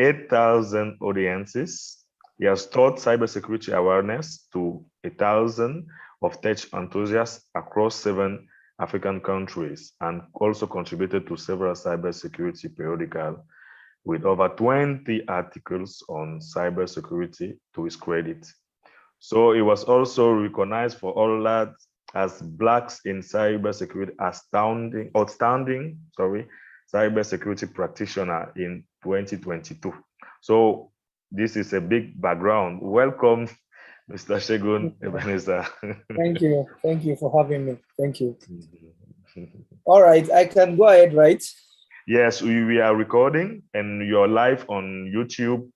8,000 audiences. He has taught cybersecurity awareness to 1,000 of tech enthusiasts across 7 African countries, and also contributed to several cybersecurity periodicals with over 20 articles on cybersecurity to his credit. So he was also recognized for all that as Blacks in Cybersecurity outstanding cybersecurity practitioner in 2022. So this is a big background. Welcome, Mr. Segun Ebenezer. Thank you for having me. Thank you. All right, I can go ahead, right? Yes, we are recording and you're live on YouTube,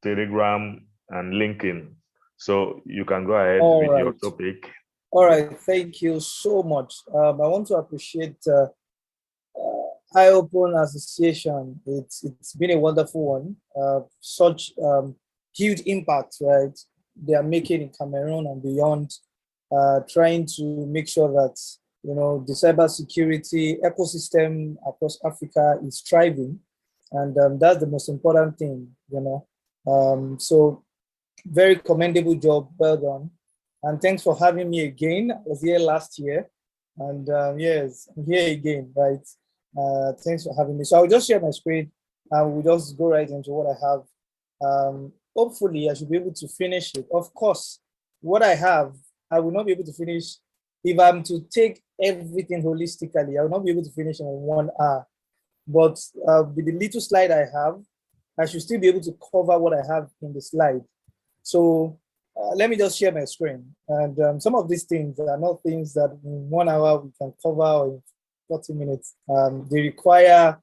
Telegram, and LinkedIn. So you can go ahead with your topic. All right, thank you so much. I want to appreciate EOCON Association. It's been a wonderful one. Such huge impact, right? They are making in Cameroon and beyond, trying to make sure that the cybersecurity ecosystem across Africa is thriving, and that's the most important thing. So very commendable job, well done, and thanks for having me again. I was here last year, and yes, I'm here again, right? Thanks for having me. So I'll just share my screen and we'll just go right into what I have. Hopefully I should be able to finish it. Of course, what I have, I will not be able to finish. If I'm to take everything holistically, I will not be able to finish in 1 hour. But with the little slide I have, I should still be able to cover what I have in the slide. So let me just share my screen. And some of these things are not things that in 1 hour we can cover, or in 40 minutes. They require,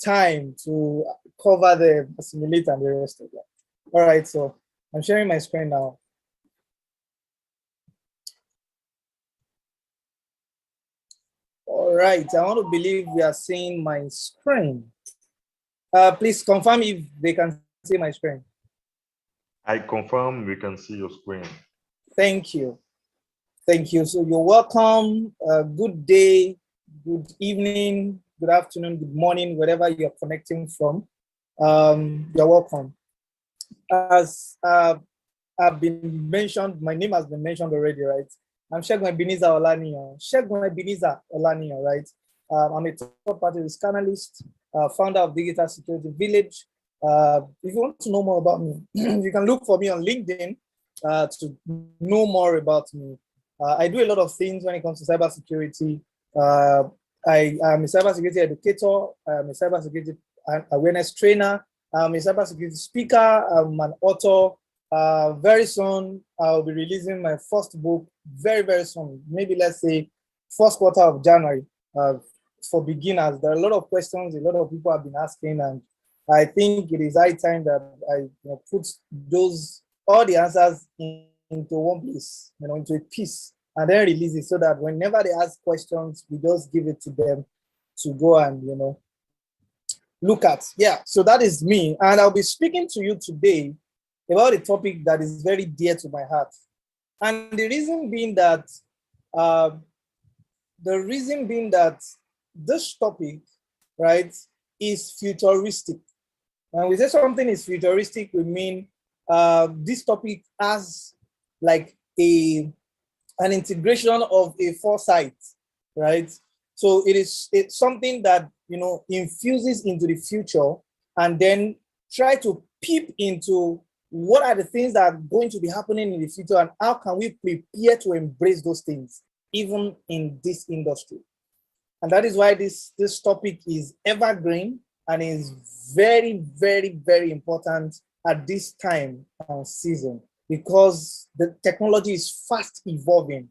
time to cover the assimilate and the rest of that. All right, so I'm sharing my screen now. All right, I want to believe we are seeing my screen. Please confirm if they can see my screen. I confirm we can see your screen. Thank you. Thank you. So you're welcome. Good day, good evening, good afternoon, good morning, wherever you're connecting from. You're welcome. As I've been mentioned, my name has been mentioned already, right? I'm Segun Ebenezer Olaniyan. Segun Ebenezer Olaniyan, right? I'm a third-party risk analyst, founder of Digital Security Village. If you want to know more about me, you can look for me on LinkedIn to know more about me. I do a lot of things when it comes to cybersecurity. I am a cybersecurity educator. I'm a cybersecurity awareness trainer. I'm a cybersecurity speaker. I'm an author. Very soon, I'll be releasing my first book very, very soon. Maybe let's say first quarter of January for beginners. There are a lot of questions a lot of people have been asking, and I think it is high time that I put all the answers into one place, into a piece, and then release it so that whenever they ask questions, we just give it to them to go and, look at. Yeah, so that is me. And I'll be speaking to you today about a topic that is very dear to my heart. And the reason being that, this topic, right, is futuristic. When we say something is futuristic, we mean this topic has like an integration of a foresight, right? So it's something that infuses into the future and then try to peep into what are the things that are going to be happening in the future and how can we prepare to embrace those things even in this industry. And that is why this topic is evergreen and is very, very, very important at this time and season, because the technology is fast evolving.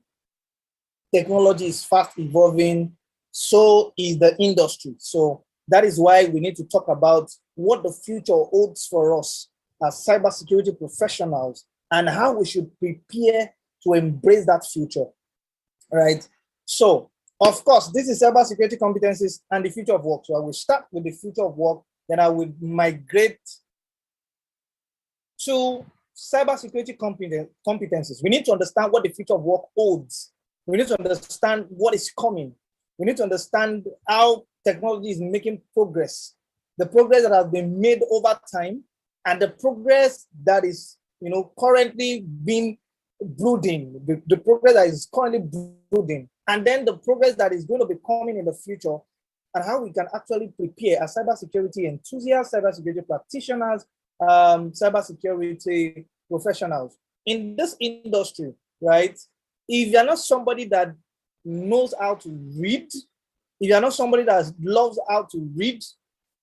Technology is fast evolving, so is the industry. So that is why we need to talk about what the future holds for us as cybersecurity professionals and how we should prepare to embrace that future, right? So, of course, this is cybersecurity competencies and the future of work. So I will start with the future of work, then I will migrate to cybersecurity competencies. We need to understand what the future of work holds. We need to understand what is coming. We need to understand how technology is making progress. the progress that has been made over time, and the progress that is, currently being brooding, the progress that is currently brooding, and then the progress that is going to be coming in the future, and how we can actually prepare as cybersecurity enthusiasts, cybersecurity practitioners, cybersecurity professionals in this industry, right? If you're not somebody that knows how to read, if you're not somebody that loves how to read,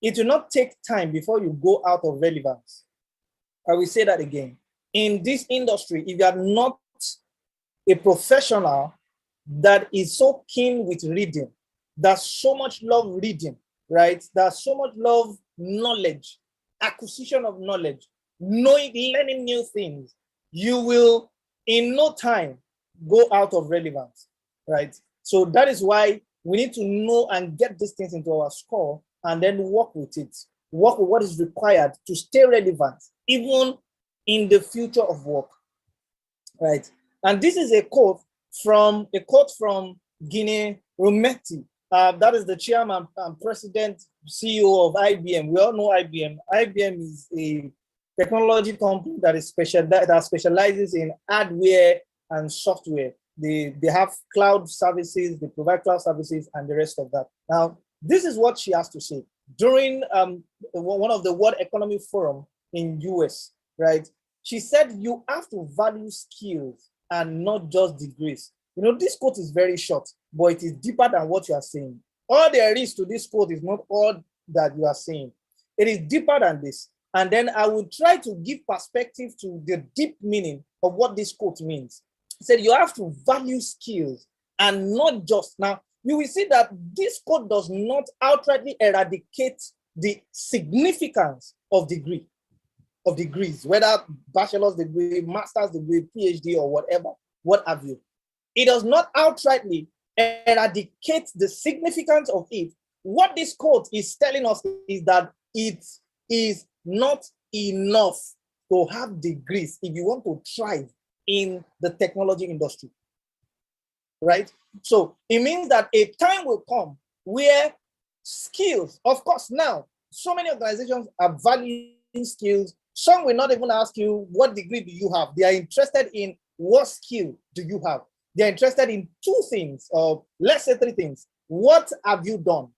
it will not take time before you go out of relevance. I will say that again. In this industry, if you are not a professional that is so keen with reading, that so much love reading, right? That so much love knowledge, acquisition of knowledge, learning new things, you will in no time go out of relevance, right? So that is why we need to know and get these things into our score and then work with it, work with what is required to stay relevant, even in the future of work, right? And this is a quote from Guinea Rometty. That is the chairman and president, CEO of IBM. We all know IBM. IBM is a technology company that specializes in hardware and software. They have cloud services, they provide cloud services, and the rest of that. Now, this is what she has to say during one of the World Economic Forum in US, right? She said, you have to value skills and not just degrees. This quote is very short, but it is deeper than what you are saying. All there is to this quote is not all that you are saying. It is deeper than this. And then I will try to give perspective to the deep meaning of what this quote means. He said, you have to value skills and not just. Now, you will see that this quote does not outrightly eradicate the significance of degrees, whether bachelor's degree, master's degree, PhD, or whatever, what have you. It does not outrightly eradicate the significance of it. What this quote is telling us is that it is not enough to have degrees if you want to thrive in the technology industry, right? So it means that a time will come where skills, of course, now, so many organizations are valuing skills. Some will not even ask you, what degree do you have? They are interested in what skill do you have? They're interested in two things, or let's say three things. What have you done?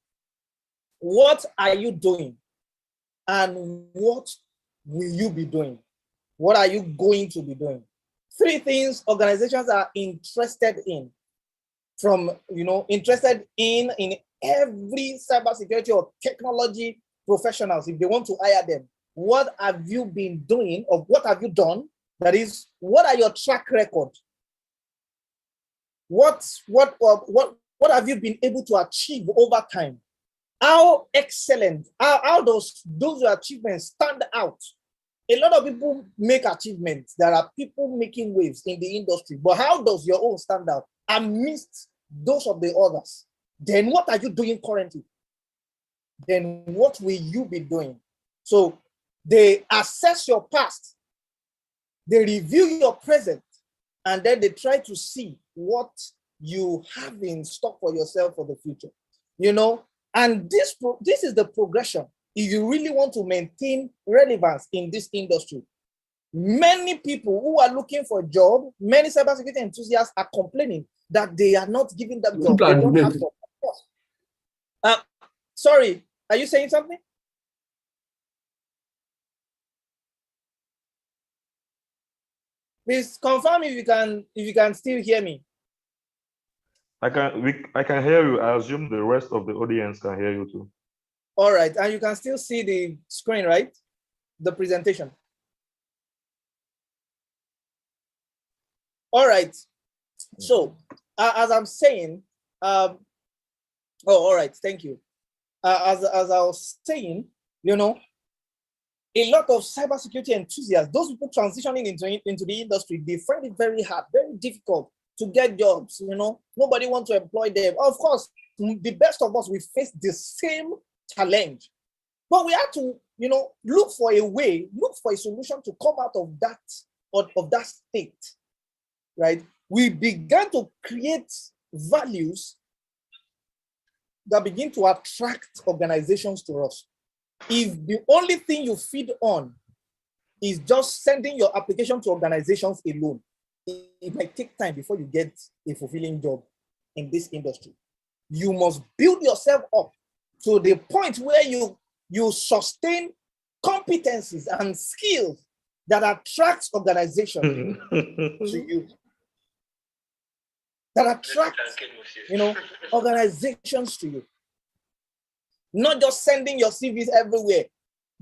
What are you doing? And what will you be doing? What are you going to be doing? Three things organizations are interested in, interested in every cybersecurity or technology professionals, if they want to hire them. What have you been doing, or what have you done? That is, what are your track record? What have you been able to achieve over time? How excellent, how does those achievements stand out? A lot of people make achievements. There are people making waves in the industry, but how does your own stand out amidst those of the others? Then what are you doing currently? Then what will you be doing? So they assess your past, they review your present, and then they try to see what you have in stock for yourself for the future. And this is the progression. If you really want to maintain relevance in this industry, many people who are looking for a job, many cybersecurity enthusiasts are complaining that they are not giving them jobs. They don't have jobs. Sorry, are you saying something? Please confirm if you can still hear me. I can hear you. I assume the rest of the audience can hear you too. All right, and you can still see the screen, right? The presentation. All right. So, as I'm saying, all right, thank you. As I was saying, a lot of cybersecurity enthusiasts, those people transitioning into the industry, they find it very hard, very difficult to get jobs. Nobody wants to employ them. Of course, the best of us, we face the same challenge, but we have to, look for a solution to come out of that state, right? We began to create values that begin to attract organizations to us. If the only thing you feed on is just sending your application to organizations alone, it might take time before you get a fulfilling job in this industry. You must build yourself up to the point where you sustain competencies and skills that attracts organizations to you. That attract, organizations to you. Not just sending your CVs everywhere,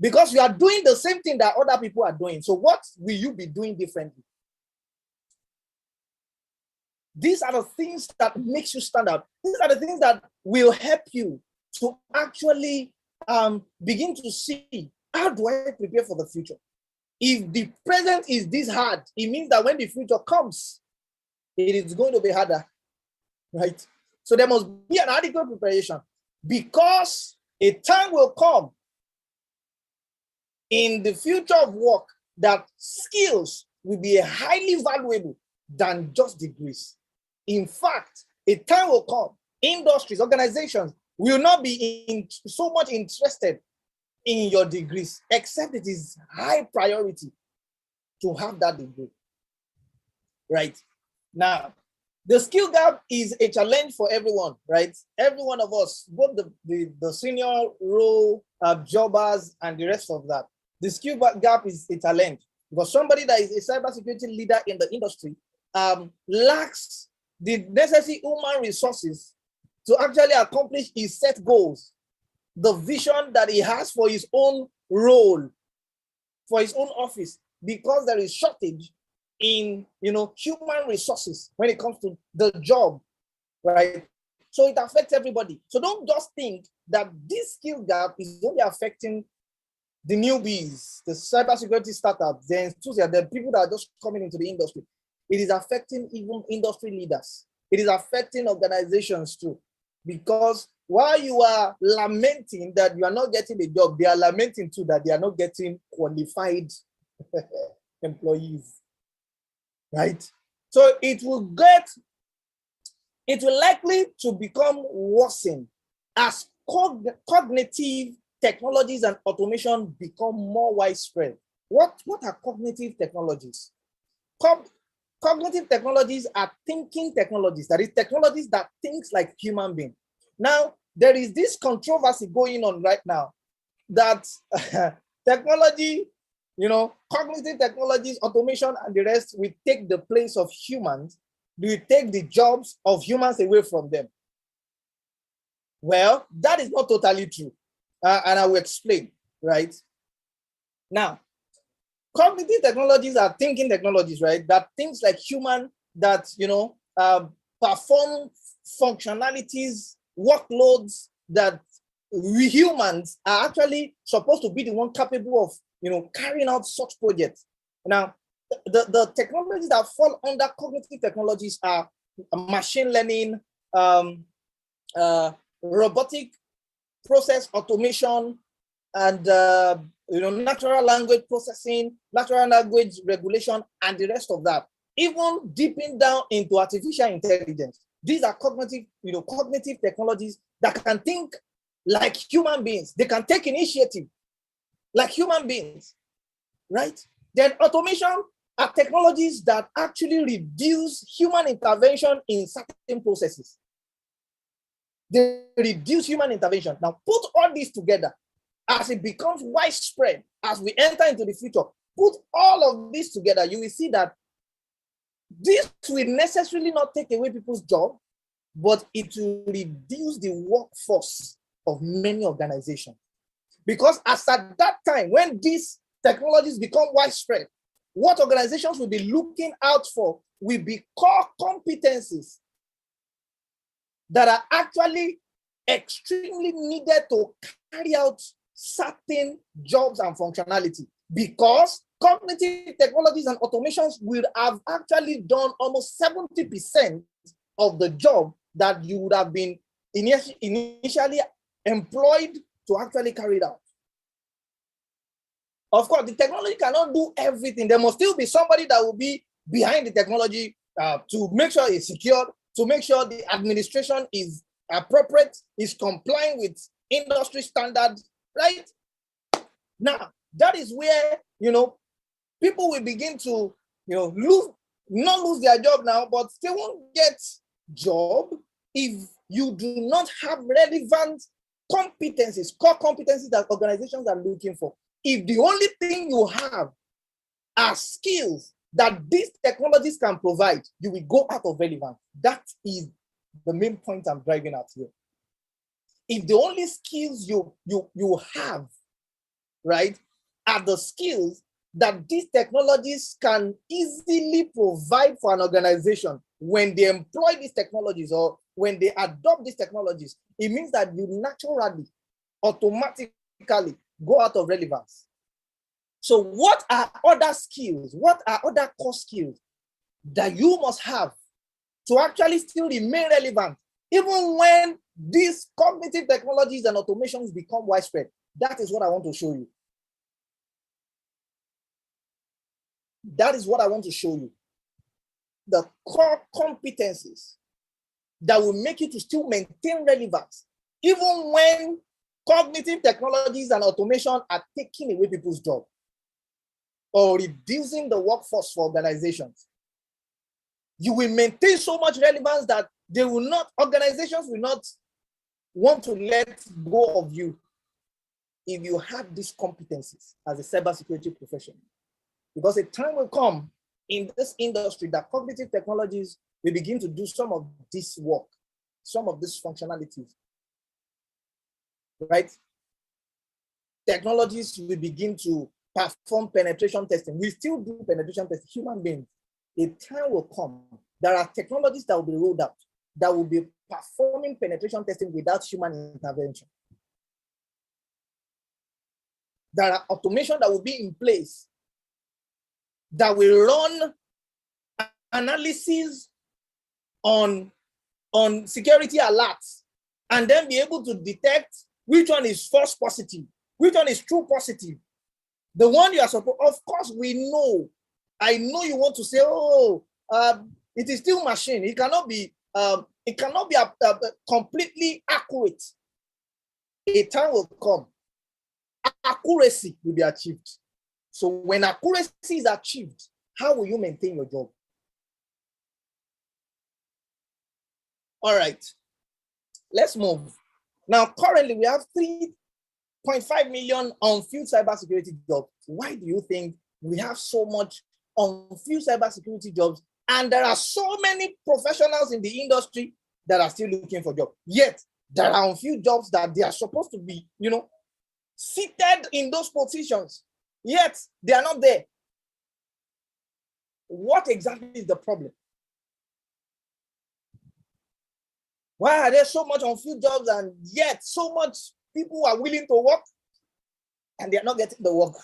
because you are doing the same thing that other people are doing. So what will you be doing differently? These are the things that makes you stand out. These are the things that will help you to actually begin to see, how do I prepare for the future? If the present is this hard, it means that when the future comes, it is going to be harder, right? So there must be an adequate preparation, because a time will come in the future of work that skills will be highly valuable than just degrees. In fact, a time will come, industries, organizations will not be so much interested in your degrees, except it is high priority to have that degree, right? Now, the skill gap is a challenge for everyone, right? Every one of us, both the senior role jobbers and the rest of that. The skill gap is a challenge, because somebody that is a cybersecurity leader in the industry lacks the necessary human resources to actually accomplish his set goals, the vision that he has for his own role, for his own office, because there is shortage in human resources when it comes to the job, right? So it affects everybody. So don't just think that this skill gap is only affecting the newbies, the cybersecurity startups, the enthusiasts, the people that are just coming into the industry. It is affecting even industry leaders. It is affecting organizations too, because while you are lamenting that you are not getting a job, they are lamenting too that they are not getting qualified employees, right? So it will likely to become worsened as cognitive technologies and automation become more widespread. What are cognitive technologies? Cognitive technologies are thinking technologies, that is, technologies that think like human beings. Now, there is this controversy going on right now that technology, cognitive technologies, automation, and the rest will take the place of humans. Do we take the jobs of humans away from them? Well, that is not totally true. And I will explain, right? Now, cognitive technologies are thinking technologies, right? That things like human, that, perform functionalities, workloads that we humans are actually supposed to be the one capable of, carrying out such projects. Now, the technologies that fall under cognitive technologies are machine learning, robotic process automation, and natural language processing, natural language regulation, and the rest of that. Even deeping down into artificial intelligence. These are cognitive technologies that can think like human beings. They can take initiative like human beings, right? Then automation are technologies that actually reduce human intervention in certain processes. They reduce human intervention. Now, put all this together as it becomes widespread, as we enter into the future. Put all of this together, you will see that this will necessarily not take away people's job, but it will reduce the workforce of many organizations. Because as at that time, when these technologies become widespread, what organizations will be looking out for will be core competencies that are actually extremely needed to carry out certain jobs and functionality, because cognitive technologies and automations will have actually done almost 70% of the job that you would have been initially employed to actually carry it out. Of course, the technology cannot do everything. There must still be somebody that will be behind the technology to make sure it's secure, to make sure the administration is appropriate, is complying with industry standards, right? Now, that is where, people will begin to, not lose their job now, but they won't get job if you do not have relevant competencies, core competencies that organizations are looking for. If the only thing you have are skills that these technologies can provide, you will go out of relevance. That is the main point I'm driving at here. If the only skills you have, right, are the skills that these technologies can easily provide for an organization when they employ these technologies or when they adopt these technologies, it means that you naturally, automatically go out of relevance. So what are other skills? What are other core skills that you must have to actually still remain relevant, even when these cognitive technologies and automations become widespread? That is what I want to show you. That is what I want to show you. The core competencies that will make you to still maintain relevance, even when cognitive technologies and automation are taking away people's jobs or reducing the workforce for organizations. You will maintain so much relevance that organizations will not want to let go of you if you have these competencies as a cybersecurity professional. Because a time will come in this industry that cognitive technologies will begin to do some of this work, some of these functionalities, right? Technologies will begin to perform penetration testing. We still do penetration testing, human beings. A time will come. There are technologies that will be rolled out that will be performing penetration testing without human intervention. There are automation that will be in place that will run analysis on security alerts and then be able to detect which one is false positive, which one is true positive. The one you are supposed, of course, we know. I know you want to say, it is still machine. It cannot be completely accurate. A time will come. Accuracy will be achieved. So when accuracy is achieved, how will you maintain your job? All right, let's move. Now, currently, we have 3.5 million unfilled cybersecurity jobs. Why do you think we have so much unfilled cybersecurity jobs? And there are so many professionals in the industry that are still looking for jobs. Yet, there are unfilled jobs that they are supposed to be, seated in those positions. Yet, they are not there. What exactly is the problem? Why are there so much unfilled jobs and yet so much people are willing to work and they are not getting the work?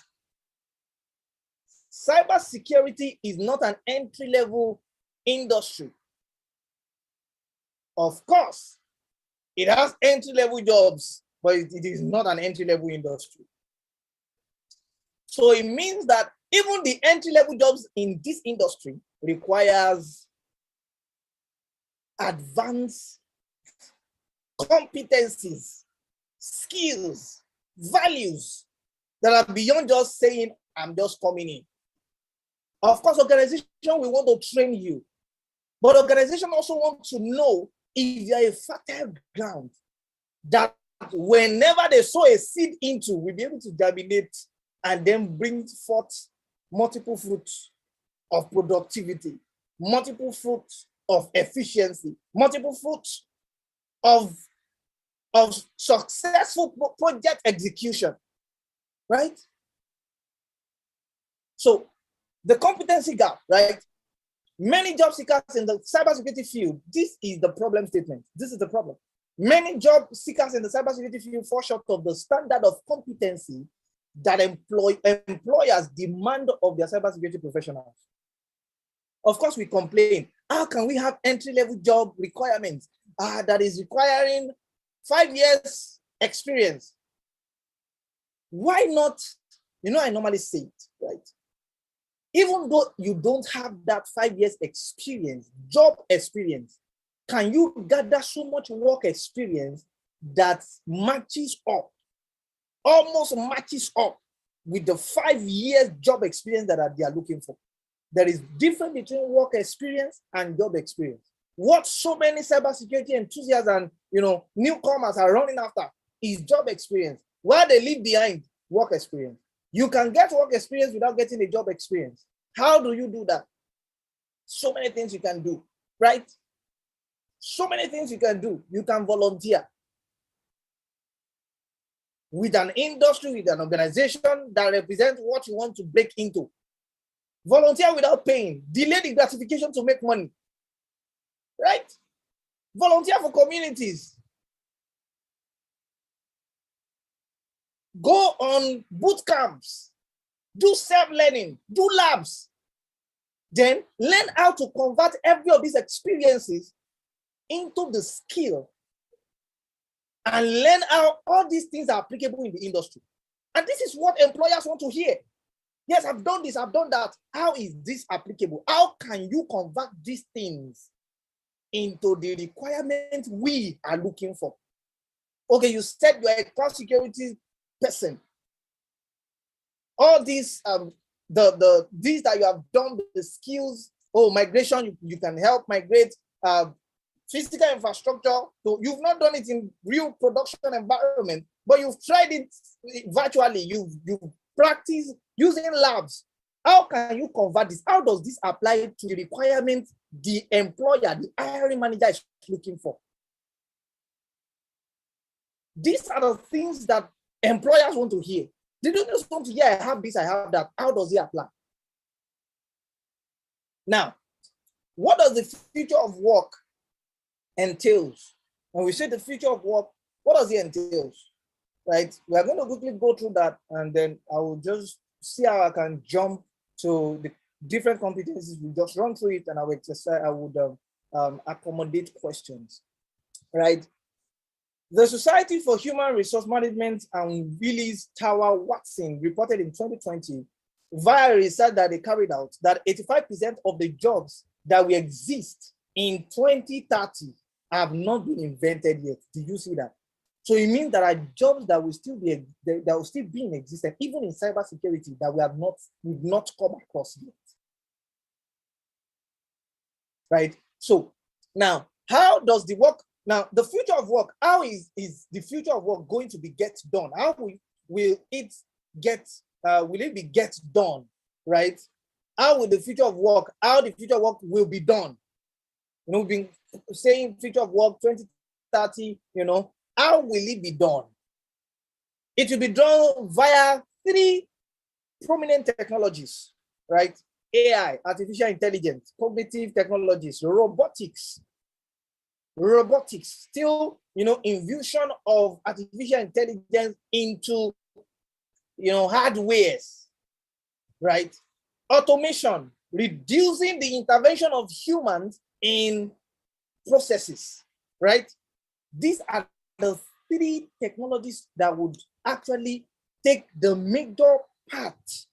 Cybersecurity is not an entry-level industry. Of course, it has entry-level jobs, but it is not an entry-level industry. So it means that even the entry-level jobs in this industry requires advanced competencies, skills, values that are beyond just saying, I'm just coming in. Of course, organization will want to train you, but organization also want to know if you're a fertile ground that whenever they sow a seed into, will be able to germinate and then bring forth multiple fruits of productivity, multiple fruits of efficiency, multiple fruits of successful project execution, right? So the competency gap, right? Many job seekers in the cybersecurity field, this is the problem statement. This is the problem. Many job seekers in the cybersecurity field fall short of the standard of competency that employers demand of their cybersecurity professionals. Of course, we complain. How can we have entry-level job requirements that is requiring 5 years experience? Why not? I normally say it, right? Even though you don't have that 5 years experience, job experience, can you gather so much work experience that matches up, almost matches up with the 5 years job experience that they are looking for. There is difference between work experience and job experience. What so many cybersecurity enthusiasts and newcomers are running after is job experience, while they leave behind work experience. You can get work experience without getting a job experience. How do you do that? So many things you can do, right? So many things you can do. You can volunteer with an industry, with an organization that represents what you want to break into. Volunteer without paying. Delay the gratification to make money, right? Volunteer for communities. Go on boot camps. Do self-learning. Do labs. Then learn how to convert every of these experiences into the skill and learn how all these things are applicable in the industry. And this is what employers want to hear. Yes, I've done this, I've done that. How is this applicable? How can you convert these things into the requirement we are looking for? Okay, you said you're a cloud security person. All these, these that you have done, the skills, migration, you can help migrate physical infrastructure. So you've not done it in real production environment, but you've tried it virtually. You've practiced using labs. How can you convert this? How does this apply to the requirements the employer, the hiring manager is looking for? These are the things that employers want to hear. They don't just want to hear, I have this, I have that. How does it apply? Now, what does the future of work entails? When we say the future of work, what does it entails? Right? We are going to quickly go through that, and then I will just see how I can jump to the different competencies. We just run through it, and I will exercise. I would accommodate questions. Right? The Society for Human Resource Management and Willis Tower Watson reported in 2020 via research that they carried out that 85% of the jobs that will exist in 2030 have not been invented yet. Do you see that? So it means there are jobs that will still be in existence, even in cybersecurity, that we've not come across yet. Right? So now, how does the work? Now, the future of work, how is the future of work going to be get done? How will it be get done, right? How will the future of work will be done? We've been saying future of work 2030, how will it be done? It will be done via 3 prominent technologies, right? AI, artificial intelligence, cognitive technologies, robotics, still, infusion of artificial intelligence into, hardwares, right? Automation, reducing the intervention of humans in processes, right? These are the 3 technologies that would actually take the major part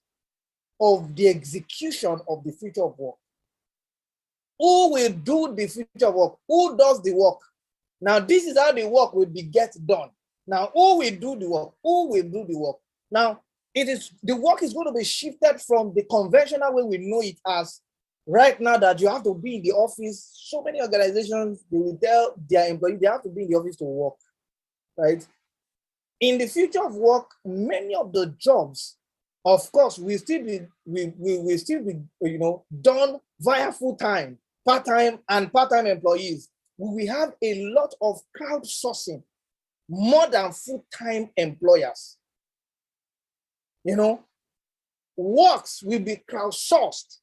of the execution of the future of work. Who will do the future work? Who does the work? Now, this is how the work will be get done. Now, who will do the work? Who will do the work? Now, the work is going to be shifted from the conventional way we know it as right now, that you have to be in the office. So many organizations, they will tell their employees they have to be in the office to work, right? In the future of work, many of the jobs, of course, will still be done via full-time, part-time, and part-time employees. We will have a lot of crowdsourcing, more than full-time employers. Works will be crowdsourced.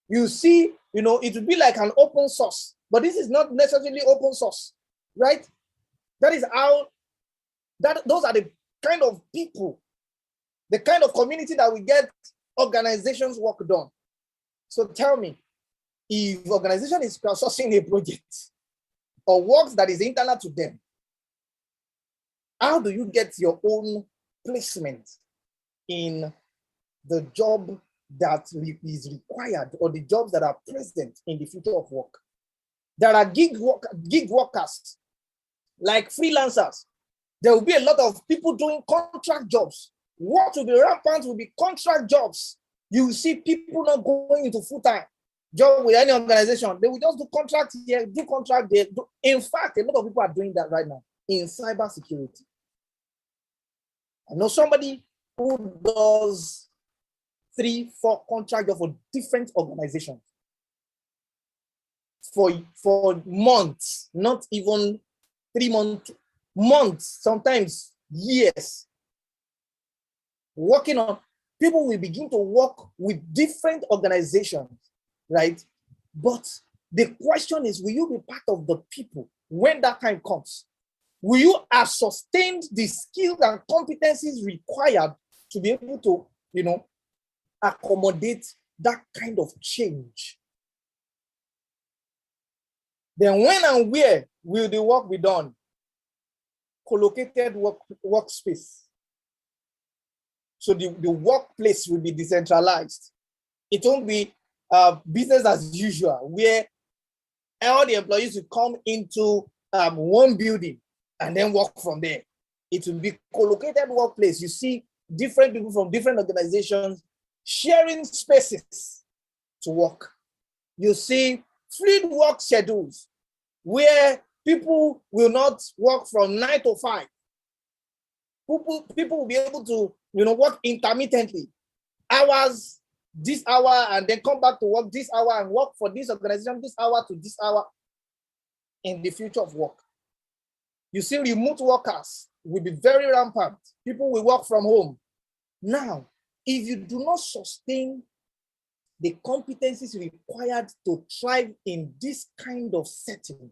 You see, it will be like an open source, but this is not necessarily open source, right? That is how, those are the kind of people, the kind of community that will get organizations work done. So tell me, if organization is crowdsourcing a project or works that is internal to them, how do you get your own placement in the job that is required, or the jobs that are present in the future of work? There are gig workers, like freelancers. There will be a lot of people doing contract jobs, What will be rampant will be contract jobs. You will see people not going into full-time job with any organization. They will just do contract here, do contract there. In fact, a lot of people are doing that right now in cybersecurity. I know somebody who does 3-4 contract jobs for different organizations for months, not even 3 months, months, sometimes years. Working on, people will begin to work with different organizations, right? But the question is, will you be part of the people when that time comes? Will you have sustained the skills and competencies required to be able to, accommodate that kind of change? Then when and where will the work be done? Co-located workspace. So the workplace will be decentralized. It won't be business as usual, where all the employees will come into one building and then work from there. It will be co-located workplace. You see different people from different organizations sharing spaces to work. You see fluid work schedules where people will not work from 9 to 5. People will be able to, work intermittently. Hours, this hour, and then come back to work this hour and work for this organization, this hour to this hour in the future of work. You see, remote workers will be very rampant. People will work from home. Now, if you do not sustain the competencies required to thrive in this kind of setting,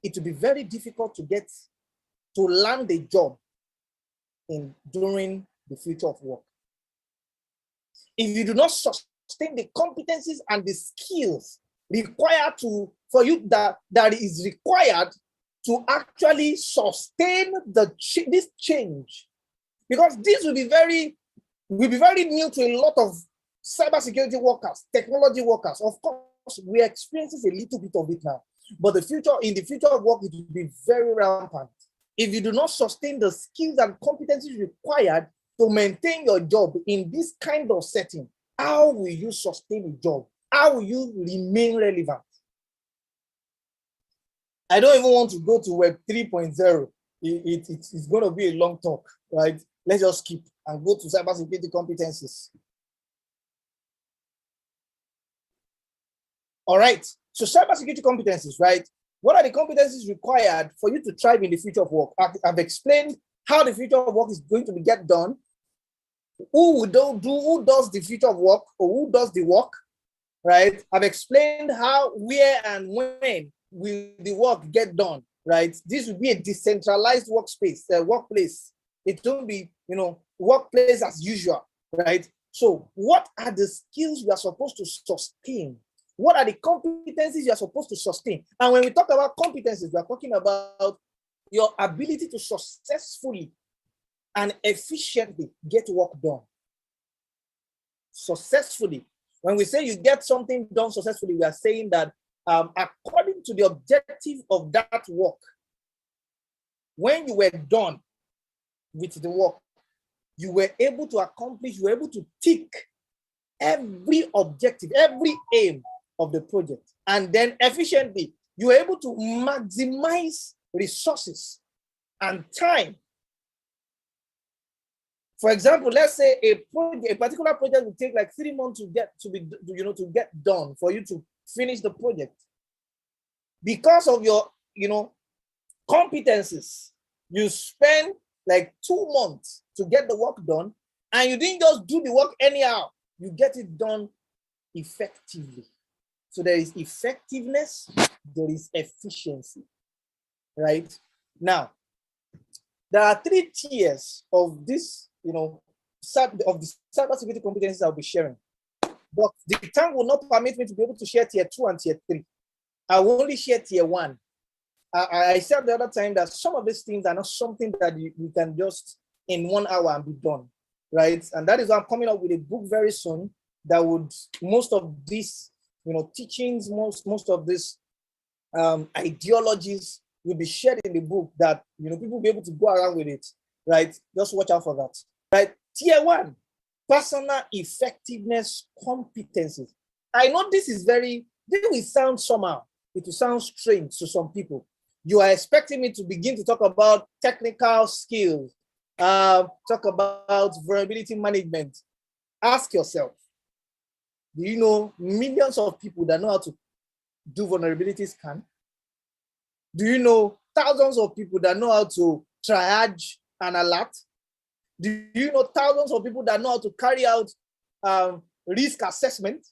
it will be very difficult to land a job during the future of work. If you do not sustain the competencies and the skills required for you that is required to actually sustain this change, because this will be very new to a lot of cybersecurity workers, technology workers. Of course, we are experiencing a little bit of it now, but in the future of work, it will be very rampant. If you do not sustain the skills and competencies required to maintain your job in this kind of setting, how will you sustain a job? How will you remain relevant? I don't even want to go to Web 3.0. It's going to be a long talk, right? Let's just skip and go to cybersecurity competencies. All right. So cybersecurity competencies, right? What are the competencies required for you to thrive in the future of work? I've explained how the future of work is going to get done. Who does the future of work, or who does the work, right? I've explained how, where, and when will the work get done, right? This will be a decentralized workplace. It won't be, workplace as usual, right? So what are the skills we are supposed to sustain? What are the competencies you are supposed to sustain? And when we talk about competencies, we are talking about your ability to successfully and efficiently get work done. Successfully. When we say you get something done successfully, we are saying that according to the objective of that work, when you were done with the work, you were able to accomplish, you were able to tick every objective, every aim of the project. And then efficiently, you were able to maximize resources and time. For example, let's say a particular project will take like 3 months to get done, for you to finish the project. Because of your, competencies, you spend like 2 months to get the work done, and you didn't just do the work anyhow. You get it done effectively. So there is effectiveness, there is efficiency, right? Now, there are 3 tiers of this, of the cybersecurity competencies I'll be sharing. But the time will not permit me to be able to share tier 2 and tier 3. I will only share tier 1. I said the other time that some of these things are not something that you can just in 1 hour and be done, right? And that is why I'm coming up with a book very soon that would, most of these, teachings, most of these ideologies will be shared in the book, that, people will be able to go around with it right? Just watch out for that, right? Tier 1, personal effectiveness competencies. I know this will sound somehow, it will sound strange to some people. You are expecting me to begin to talk about technical skills, talk about vulnerability management. Ask yourself, do you know millions of people that know how to do vulnerability scan? Do you know thousands of people that know how to triage an alert? Do you know thousands of people that know how to carry out risk assessment?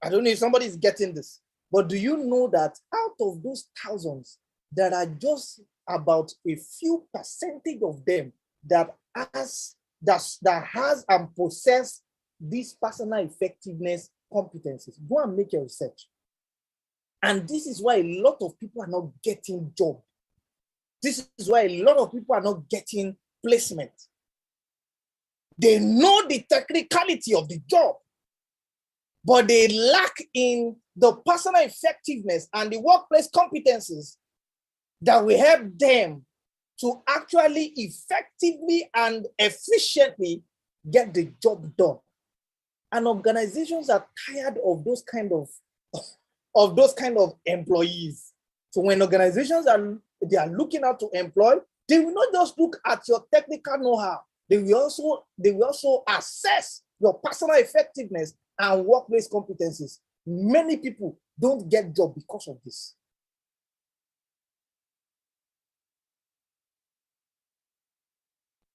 I don't know if somebody is getting this, but do you know that out of those thousands, there are just about a few percentage of them that has and possess these personal effectiveness competencies? Go and make your research. And this is why a lot of people are not getting job. This is why a lot of people are not getting placement. They know the technicality of the job, but they lack in the personal effectiveness and the workplace competencies that will help them to actually effectively and efficiently get the job done. And organizations are tired of those kind of employees. So when organizations are looking out to employ, they will not just look at your technical know-how. They will also assess your personal effectiveness and workplace competencies. Many people don't get job because of this.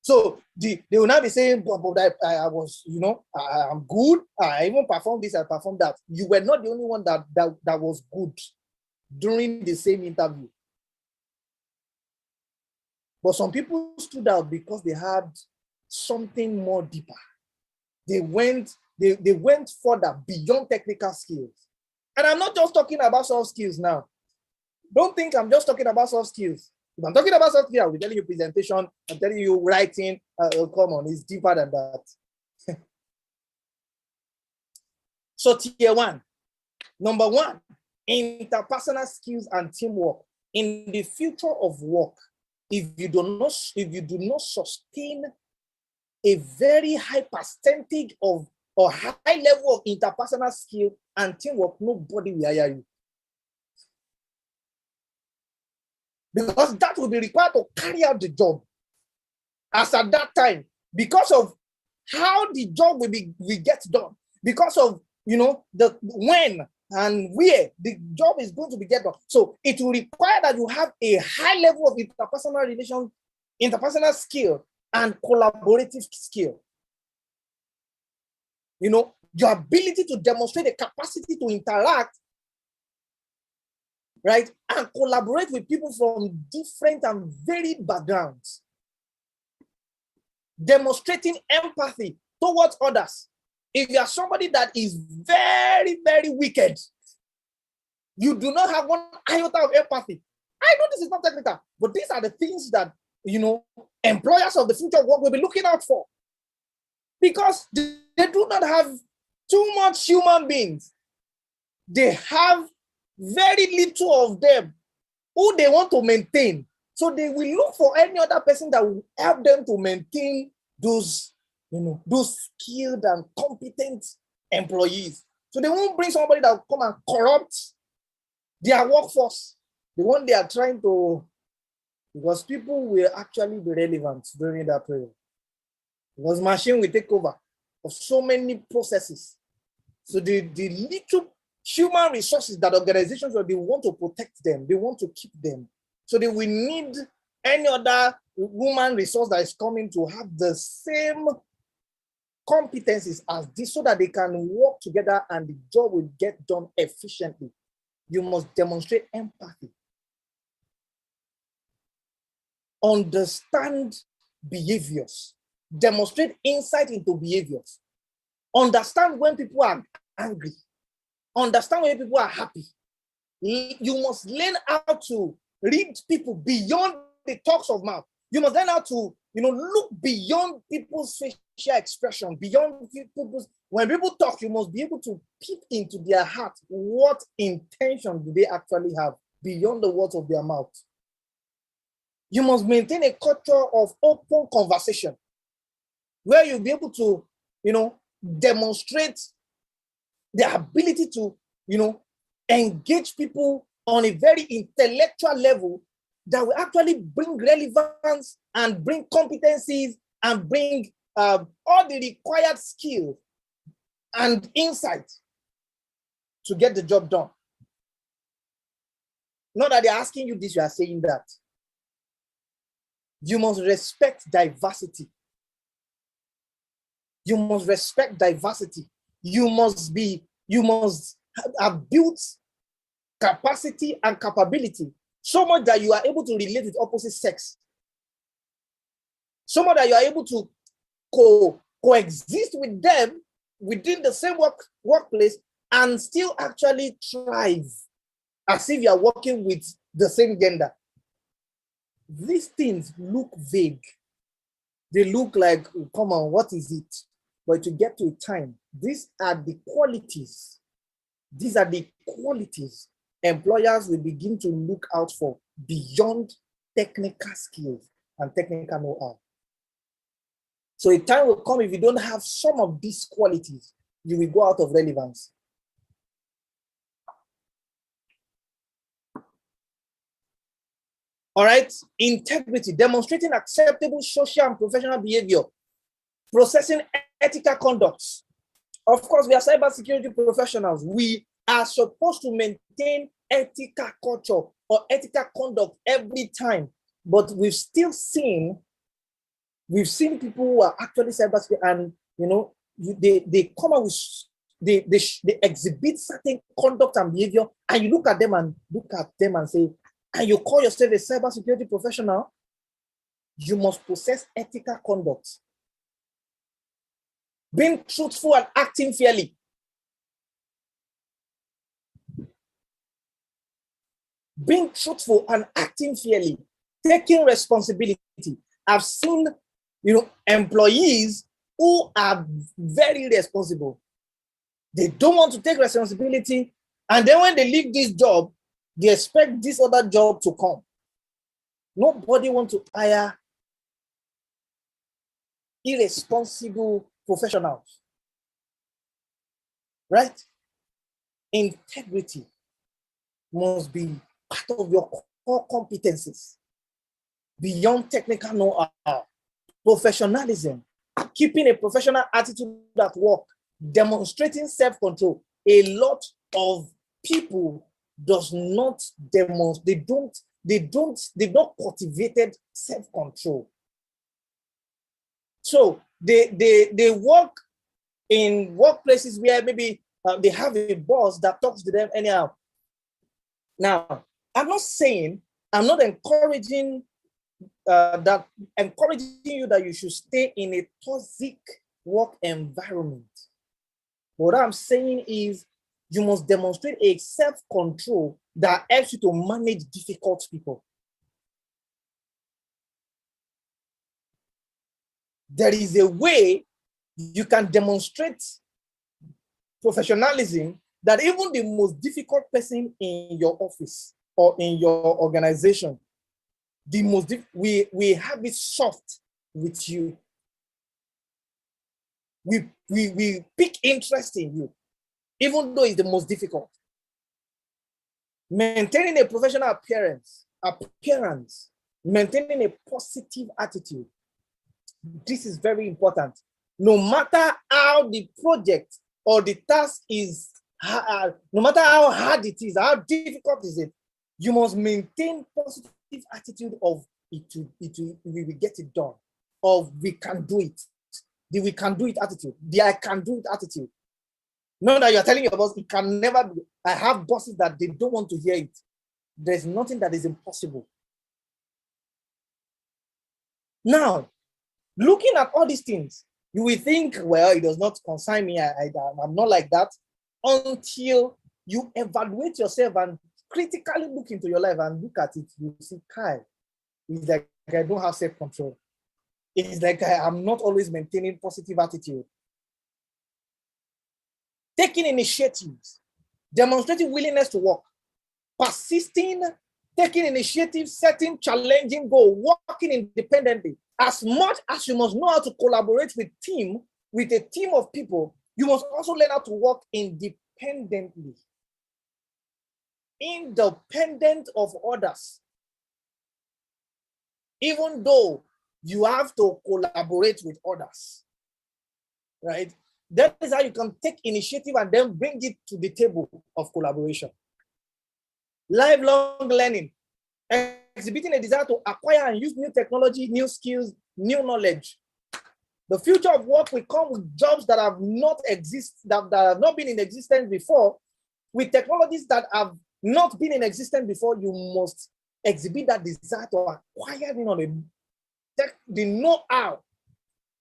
So they will not be saying, but I was, I'm good. I even performed this, I performed that. You were not the only one that was good during the same interview. But some people stood out because they had something more deeper. They went further beyond technical skills. And I'm not just talking about soft skills now. Don't think I'm just talking about soft skills. If I'm talking about soft skills, I'll be telling you presentation, I'm telling you writing. Come on, it's deeper than that. So tier 1, number 1, interpersonal skills and teamwork. In the future of work, if you do not sustain a very high percentage of or high level of interpersonal skill and teamwork, nobody will hire you. Because that will be required to carry out the job. As at that time, because of how the job will get done, because of the when and where the job is going to be get done. So it will require that you have a high level of interpersonal skill and collaborative skill. Your ability to demonstrate the capacity to interact, right, and collaborate with people from different and varied backgrounds. Demonstrating empathy towards others. If you are somebody that is very, very wicked, you do not have one iota of empathy. I know this is not technical, but these are the things that, employers of the future of work will be looking out for. Because they do not have too much human beings. They have very little of them who they want to maintain. So they will look for any other person that will help them to maintain those skilled and competent employees. So they won't bring somebody that will come and corrupt their workforce. The one they are trying to, because people will actually be relevant during that period. Because machine will take over of so many processes. So the little human resources that organizations will, they want to protect them, they want to keep them. So they will need any other human resource that is coming to have the same competencies as this so that they can work together and the job will get done efficiently. You must demonstrate empathy. Understand behaviors. Demonstrate insight into behaviors. Understand when people are angry. Understand when people are happy. You must learn how to read people beyond the talks of mouth. You must learn how to, look beyond people's facial expression, beyond people's. When people talk, you must be able to peep into their heart. What intention do they actually have beyond the words of their mouth? You must maintain a culture of open conversation where you'll be able to, demonstrate the ability to, engage people on a very intellectual level that will actually bring relevance and bring competencies and bring all the required skills and insight to get the job done. Not that they're asking you this, you are saying that. You must respect diversity. You must respect diversity. You must have built capacity and capability so much that you are able to relate with opposite sex. So much that you are able to coexist with them within the same workplace and still actually thrive as if you are working with the same gender. These things look vague. They look like, oh, come on, what is it? But to get to a time, these are the qualities. These are the qualities employers will begin to look out for beyond technical skills and technical know-how. So a time will come, if you don't have some of these qualities, you will go out of relevance. All right, integrity, demonstrating acceptable social and professional behavior, processing ethical conducts. Of course, we are cybersecurity professionals. We are supposed to maintain ethical culture or ethical conduct every time. But we've seen people who are actually cybersecurity and, they come out with, they exhibit certain conduct and behavior, and you look at them and say, and you call yourself a cybersecurity professional, you must possess ethical conduct. Being truthful and acting fairly. Being truthful and acting fairly. Taking responsibility. I've seen, employees who are very responsible. They don't want to take responsibility. And then when they leave this job, they expect this other job to come. Nobody wants to hire irresponsible professionals. Right? Integrity must be part of your core competencies. Beyond technical know-how, professionalism, keeping a professional attitude at work, demonstrating self-control. A lot of people does not demonstrate, they've not cultivated self-control. So they work in workplaces where maybe they have a boss that talks to them anyhow. Now, I'm not encouraging you that you should stay in a toxic work environment. What I'm saying is you must demonstrate a self-control that helps you to manage difficult people. There is a way you can demonstrate professionalism that even the most difficult person in your office or in your organization, we have it soft with you. We pick interest in you, even though it's the most difficult. Maintaining a professional appearance, maintaining a positive attitude. This is very important. No matter how the project or the task is, no matter how hard it is, how difficult is it, you must maintain positive attitude of we will get it done, of we can do it. The we can do it attitude, the I can do it attitude. Not that you're telling your boss, it can never be. I have bosses that they don't want to hear it. There's nothing that is impossible. Now, looking at all these things, you will think, well, it does not concern me. I'm not like that, until you evaluate yourself and critically look into your life and look at it. You see, Kai, it's like I don't have self-control. It's like I'm not always maintaining positive attitude. Taking initiatives, demonstrating willingness to work, persisting taking initiative, setting challenging goal, working independently. As much as you must know how to collaborate with a team of people, you must also learn how to work independently, independent of others. Even though you have to collaborate with others, right? That is how you can take initiative and then bring it to the table of collaboration. Lifelong learning, exhibiting a desire to acquire and use new technology, new skills, new knowledge. The future of work will come with jobs that have not been in existence before, with technologies that have not been in existence before. You must exhibit that desire to acquire the know-how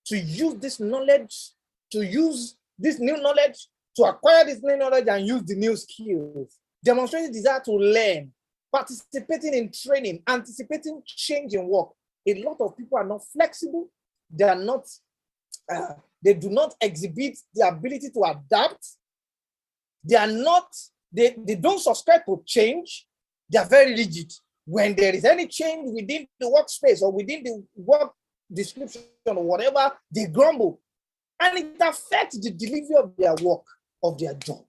to use this knowledge, to use this new knowledge, to acquire this new knowledge and use the new skills. Demonstrating desire to learn, participating in training, anticipating change in work. A lot of people are not flexible. They are not. They do not exhibit the ability to adapt. They are not. They don't subscribe to change. They are very rigid. When there is any change within the workspace or within the work description or whatever, they grumble. And it affects the delivery of their work, of their job.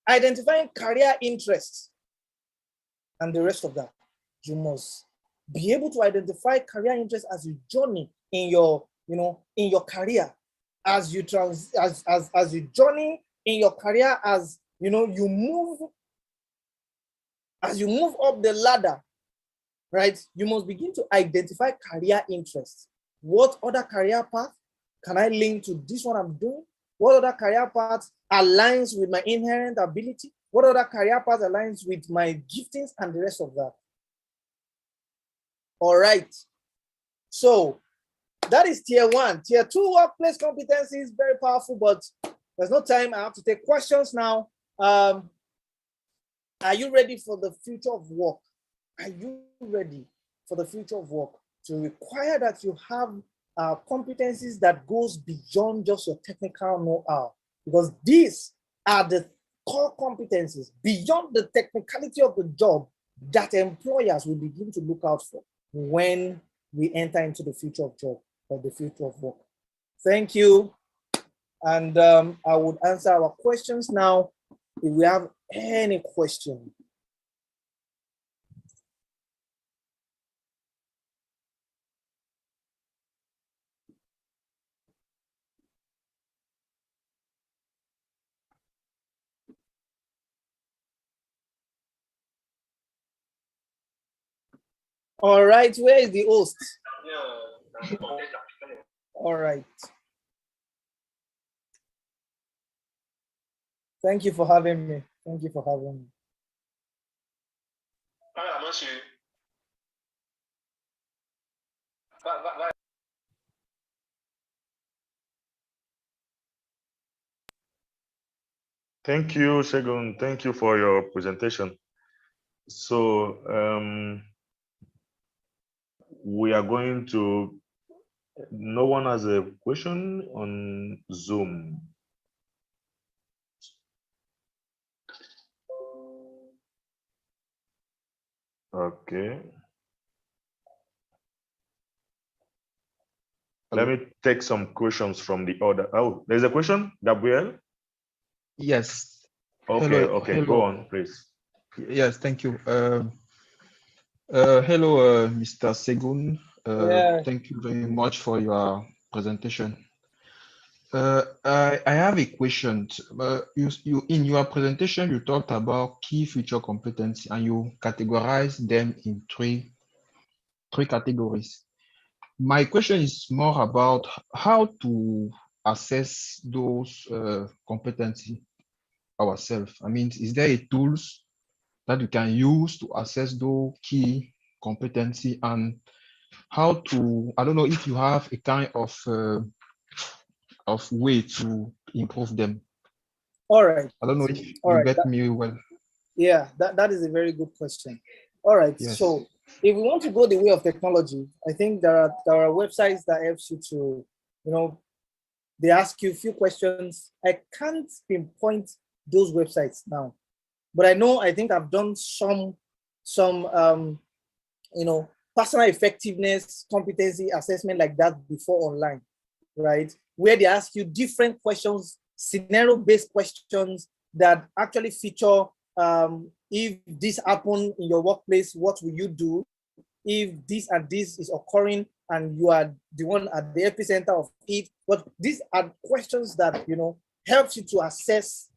Identifying career interests and the rest of that. You must be able to identify career interests as you journey in your, in your career, as you journey in your career, as you move up the ladder, right? You must begin to identify career interests. What other career path can I link to this one I'm doing? What other career path aligns with my inherent ability? What other career path aligns with my giftings and the rest of that? All right. So that is tier 1. Tier 2 workplace competency is very powerful, but there's no time. I have to take questions now. Are you ready for the future of work? Are you ready for the future of work? To require that you have competencies that goes beyond just your technical know-how, because these are the core competencies beyond the technicality of the job that employers will begin to look out for when we enter into the future of job or the future of work. Thank you. And I would answer our questions now if we have any question. All right, where is the host? All right. Thank you for having me. Thank you for having me. Thank you, Segun. Thank you for your presentation. So we are going to, no one has a question on Zoom. Okay. Let me take some questions from the order. Oh, there's a question, Gabriel? Yes. Okay, hello, okay, hello. Go on, please. Yes, thank you. Hello, Mr. Segun. Thank you very much for your presentation. I have a question. You in your presentation, you talked about key future competencies and you categorize them in three categories. My question is more about how to assess those competencies ourselves. I mean, is there a tools that you can use to assess those key competency and how to, I don't know if you have a kind of way to improve them. All right. I don't know if you get me well. Yeah, that is a very good question. All right. Yes. So if we want to go the way of technology, I think there are websites that helps you to, they ask you a few questions. I can't pinpoint those websites now, but I think I've done some some personal effectiveness competency assessment like that before online, right? Where they ask you different questions, scenario-based questions that actually feature if this happened in your workplace, what will you do? If this and this is occurring and you are the one at the epicenter of it. But these are questions that helps you to assess.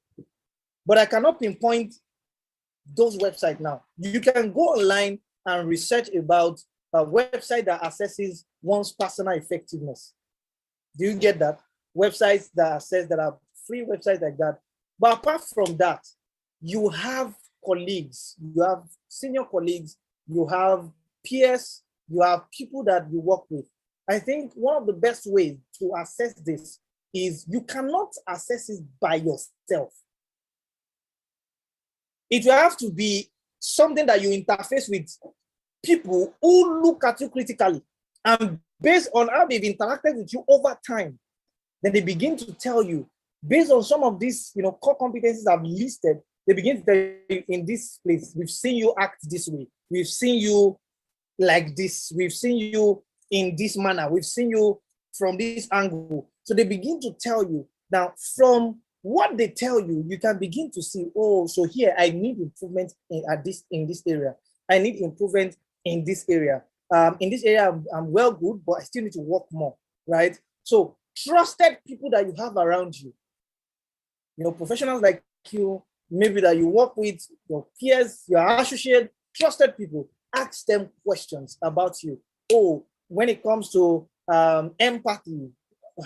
But I cannot pinpoint those websites now. You can go online and research about a website that assesses one's personal effectiveness. Do you get that? Websites that assess, that are free websites like that. But apart from that, you have colleagues, you have senior colleagues, you have peers, you have people that you work with. I think one of the best ways to assess this is you cannot assess it by yourself. It will have to be something that you interface with people who look at you critically, and based on how they've interacted with you over time, then they begin to tell you, based on some of these core competencies I've listed, they begin to tell you, in this place, we've seen you act this way, we've seen you like this, we've seen you in this manner, we've seen you from this angle. So they begin to tell you. Now, from what they tell you, you can begin to see, oh, so here I need improvement in this area. I need improvement in this area. In this area, I'm well good, but I still need to work more, right? So trusted people that you have around you, professionals like you, maybe that you work with, your peers, your associate, trusted people, ask them questions about you. Oh, when it comes to empathy,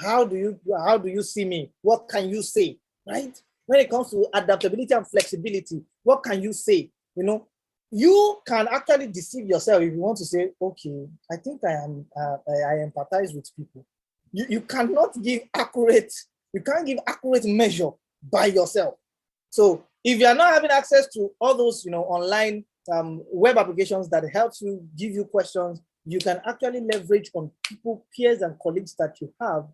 how do you see me? What can you say, right? When it comes to adaptability and flexibility, what can you say? You can actually deceive yourself if you want to say, okay, I think I empathize with people. You cannot give accurate measure by yourself. So if you are not having access to all those online web applications that helps you, give you questions, you can actually leverage on people, peers, and colleagues that you have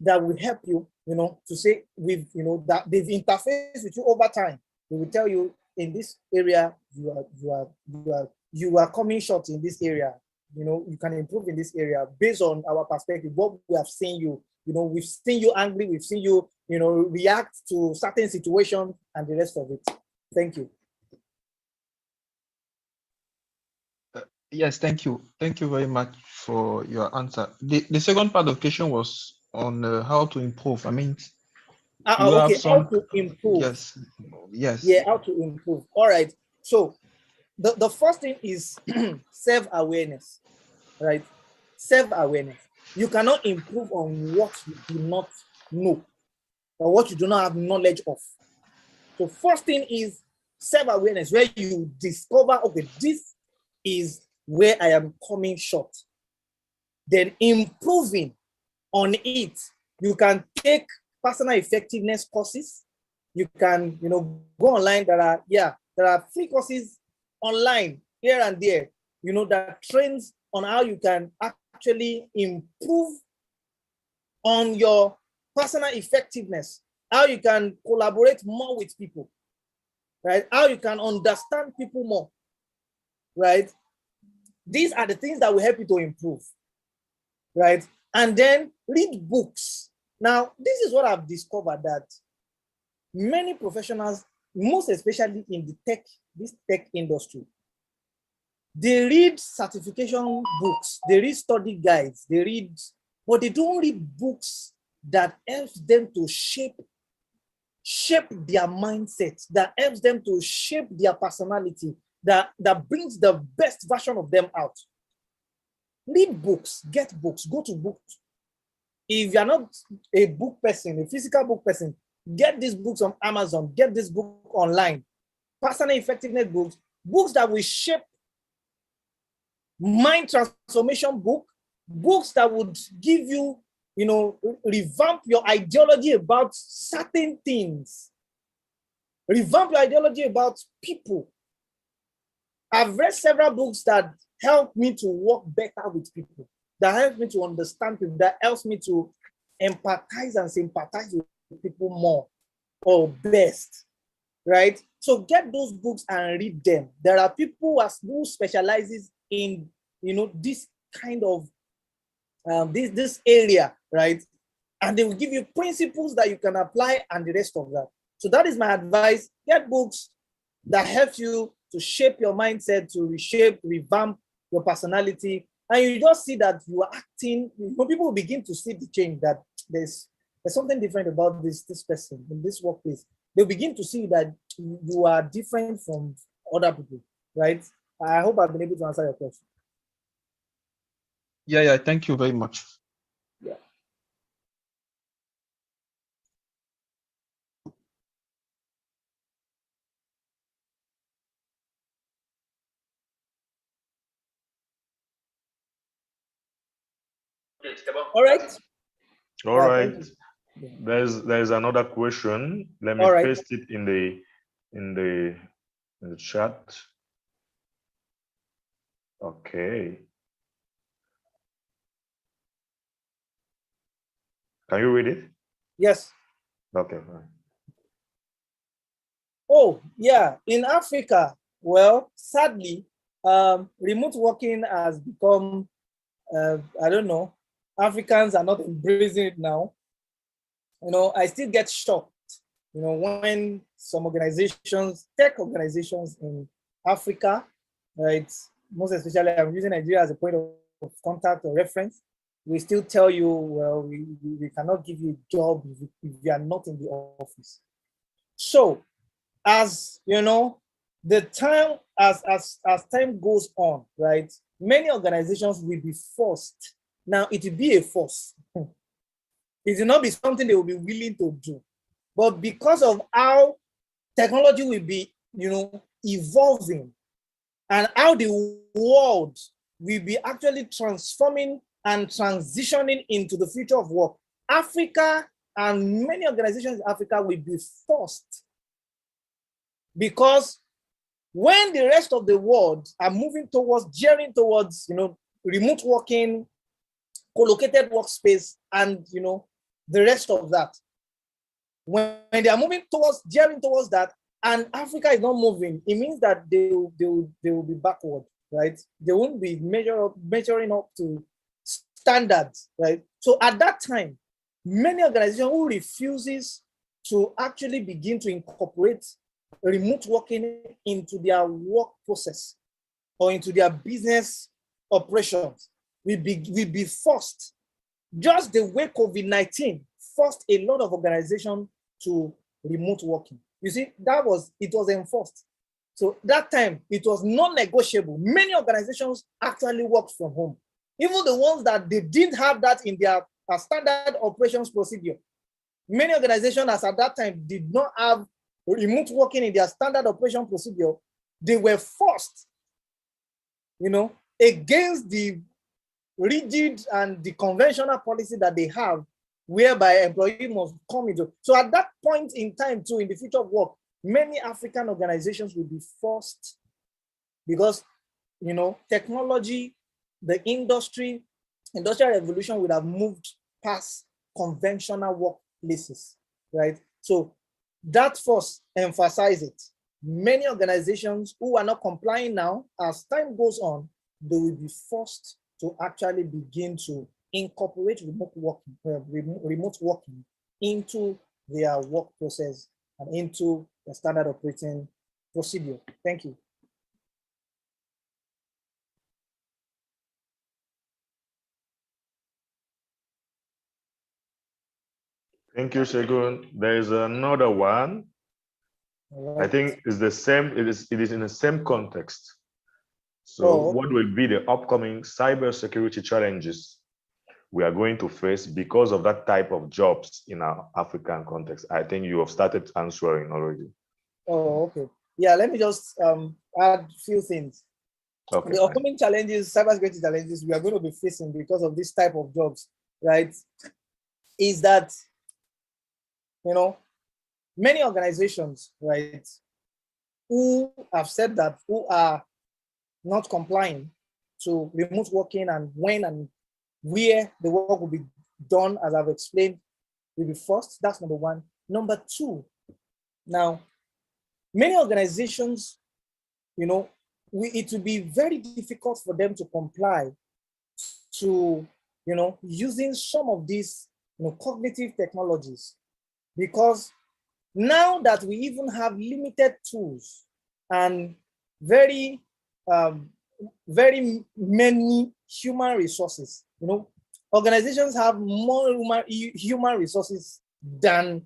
that will help you, to say that they've interfaced with you over time. They will tell you, in this area, you are coming short in this area. You can improve in this area based on our perspective, what we have seen you. We've seen you angry, we've seen you, react to certain situations and the rest of it. Thank you. Yes, thank you. Thank you very much for your answer. The second part of the question was on how to improve. I mean, okay, how to improve. Yes. Yeah, how to improve. All right. So the first thing is self-awareness, right? Self-awareness. You cannot improve on what you do not know or what you do not have knowledge of. So first thing is self-awareness, where you discover, okay, this is where I am coming short. Then improving on it, you can take personal effectiveness courses. You can, go online. There are free courses online here and there, that trains on how you can actually improve on your personal effectiveness, how you can collaborate more with people, right? How you can understand people more, right? These are the things that will help you to improve, right? And then read books. Now, this is what I've discovered, that many professionals, most especially in this tech industry, they read certification books, they read study guides, but they don't read books that helps them to shape their mindset, that helps them to shape their personality, that brings the best version of them out. Read books, get books, go to books. If you're not a book person, a physical book person, get these books on Amazon, get this book online. Personal effectiveness books that will shape mind transformation books that would give you, revamp your ideology about certain things, revamp your ideology about people. I've read several books that help me to work better with people, that helps me to understand people, that helps me to empathize and sympathize with people more or best, right? So get those books and read them. There are people who specializes in, this kind of this area, right? And they will give you principles that you can apply and the rest of that. So that is my advice. Get books that help you to shape your mindset, to reshape, revamp your personality. And you just see that you are acting, people will begin to see the change, that there's something different about this person in this workplace. They'll begin to see that you are different from other people, right? I hope I've been able to answer your question. Yeah, thank you very much. Yeah. All right. All right. There's another question. Let me paste it in the chat. Okay. Can you read it? Yes. Okay. Oh, yeah. In Africa, well, sadly, remote working has become, I don't know, Africans are not embracing it now. I still get shocked, when some organizations, tech organizations in Africa, right, most especially I'm using Nigeria as a point of contact or reference, we still tell you, well, we cannot give you a job if you are not in the office. So, as the time as time goes on, right, many organizations will be forced. Now, it will be a force. It will not be something they will be willing to do. But because of how technology will be, evolving, and how the world will be actually transforming and transitioning into the future of work, Africa and many organizations in Africa will be forced. Because when the rest of the world are moving towards, gearing towards, remote working, co-located workspace, and, the rest of that, when they are moving towards, gearing towards that, and Africa is not moving, it means that they will be backward, right? They won't be measuring up to standards, right? So at that time, many organizations who refuses to actually begin to incorporate remote working into their work process or into their business operations will be forced, just the way COVID-19 forced a lot of organizations to remote working. You see, it was enforced. So that time, it was non-negotiable. Many organizations actually worked from home. Even the ones that they didn't have that in their standard operations procedure. Many organizations, as at that time, did not have remote working in their standard operation procedure. They were forced, against the rigid and the conventional policy that they have, whereby employee must come into. So at that point in time too, in the future of work, many African organizations will be forced, because, technology, the industrial revolution would have moved past conventional workplaces, right? So that force emphasizes it. Many organizations who are not complying now, as time goes on, they will be forced to actually begin to incorporate remote working into their work process and into the standard operating procedure. Thank you. Thank you, Segun. There is another one. Right. I think it's the same. It is in the same context. So, what will be the upcoming cybersecurity challenges we are going to face because of that type of jobs in our African context? I think you have started answering already. Oh, okay. Yeah, let me just add a few things. Okay, the upcoming challenges, cybersecurity challenges we are going to be facing because of this type of jobs, right, is that, many organizations, right, who have said that, who are not complying to remote working and when and where the work will be done, as I've explained, will be forced. That's number one. Number two, now, many organizations, it will be very difficult for them to comply to, using some of these, cognitive technologies, because now that we even have limited tools and very, very many human resources, organizations have more human resources than